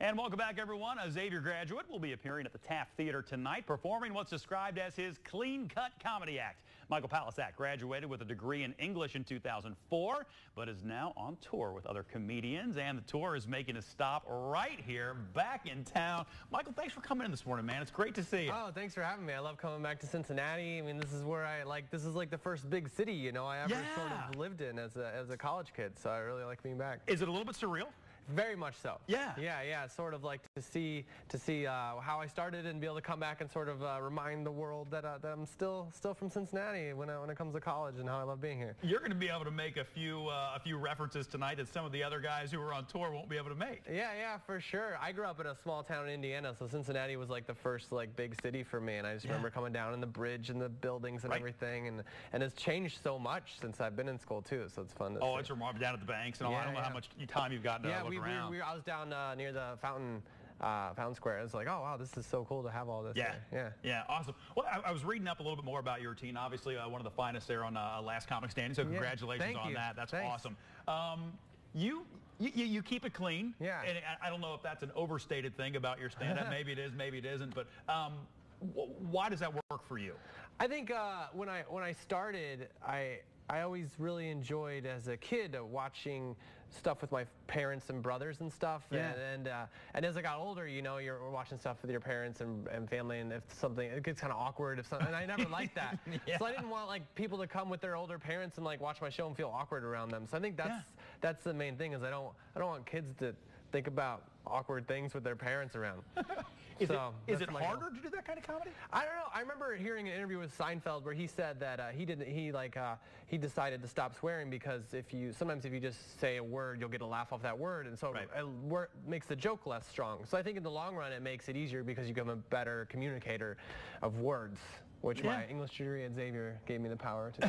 And welcome back, everyone. A Xavier graduate will be appearing at the Taft Theater tonight, performing what's described as his clean-cut comedy act. Michael Palascak graduated with a degree in English in 2004, but is now on tour with other comedians, and the tour is making a stop right here, back in town. Michael, thanks for coming in this morning, man. It's great to see you. Oh, thanks for having me. I love coming back to Cincinnati. I mean, this is where this is like the first big city, you know, I ever sort of lived in as a college kid, so I really like being back. Is it a little bit surreal? Very much so. Yeah. Yeah. Sort of like to see how I started and be able to come back and sort of remind the world that I'm still from Cincinnati when it comes to college and how I love being here. You're going to be able to make a few references tonight that some of the other guys who are on tour won't be able to make. Yeah, for sure. I grew up in a small town in Indiana, so Cincinnati was like the first like big city for me, and I just remember coming down in the bridge and the buildings and everything, and it's changed so much since I've been in school too, so it's fun to see. It's remarkable, down at the banks and all. I don't know how much time you've gotten to look around. I was down near the Fountain Square. It's like, oh wow, this is so cool to have all this. Yeah, awesome. Well, I was reading up a little bit more about your routine. Obviously, one of the finest there on Last Comic Standing. So congratulations on that. That's awesome. You keep it clean. Yeah. And I don't know if that's an overstated thing about your stand-up. Maybe it is, maybe it isn't. But why does that work for you? I think when I started, I always really enjoyed as a kid watching stuff with my parents and brothers and stuff. And as I got older, you know, you're watching stuff with your parents and family, and if something, it gets kind of awkward if something, and I never liked that. So I didn't want like people to come with their older parents and like watch my show and feel awkward around them. So I think that's the main thing, is I don't want kids to think about awkward things with their parents around. Is it harder to do that kind of comedy? I don't know. I remember hearing an interview with Seinfeld where he said that he decided to stop swearing because sometimes if you just say a word, you'll get a laugh off that word, and so it makes the joke less strong. So I think in the long run it makes it easier because you become a better communicator of words, which my English degree at Xavier gave me the power to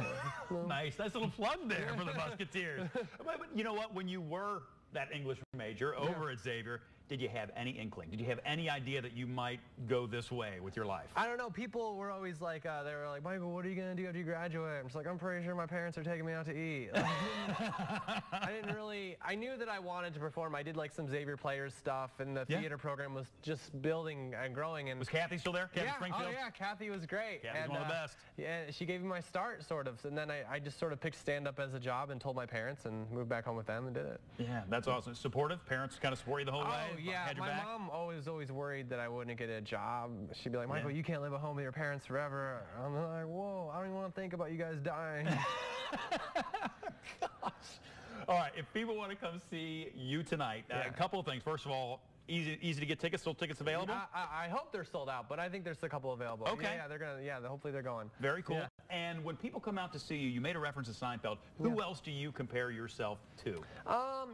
do. Nice little plug there for the Musketeers. But you know what? When you were that English major over at Xavier, did you have any inkling? Did you have any idea that you might go this way with your life? I don't know. People were always like, they were like, Michael, what are you going to do after you graduate? I'm just like, I'm pretty sure my parents are taking me out to eat. I knew that I wanted to perform. I did like some Xavier Players stuff, and the theater program was just building and growing. And was Kathy still there? Kathy Springfield? Oh yeah, Kathy was great. Kathy's one of the best. Yeah, she gave me my start, sort of. And then I just sort of picked stand-up as a job and told my parents and moved back home with them and did it. Yeah, that's awesome. Supportive? Parents kind of support you the whole way? Oh yeah, my mom always worried that I wouldn't get a job. She'd be like, Michael, you can't live at home with your parents forever. I'm like, whoa, I don't even want to think about you guys dying. Gosh. All right, if people want to come see you tonight, a couple of things. First of all, easy to get tickets. Still tickets available? I hope they're sold out, but I think there's a couple available. Okay. Hopefully they're going. Very cool. Yeah. And when people come out to see you, you made a reference to Seinfeld. Who else do you compare yourself to?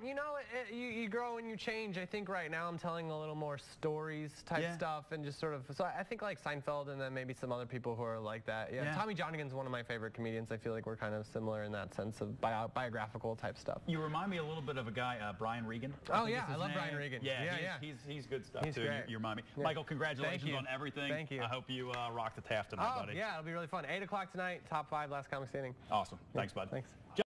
You know, you grow and you change. I think right now I'm telling a little more stories type stuff, and just sort of, so I think like Seinfeld, and then maybe some other people who are like that. Yeah. Tommy Johnigan's one of my favorite comedians. I feel like we're kind of similar in that sense of biographical type stuff. You remind me a little bit of a guy, Brian Regan. Oh yeah, I love Brian Regan. Yeah. He's good stuff too. Great. You remind me. Michael, congratulations on everything. Thank you. I hope you rock the Taft tonight, buddy. Yeah, it'll be really fun. 8 o'clock tonight, top 5 Last Comic Standing. Awesome. Thanks, bud. Thanks.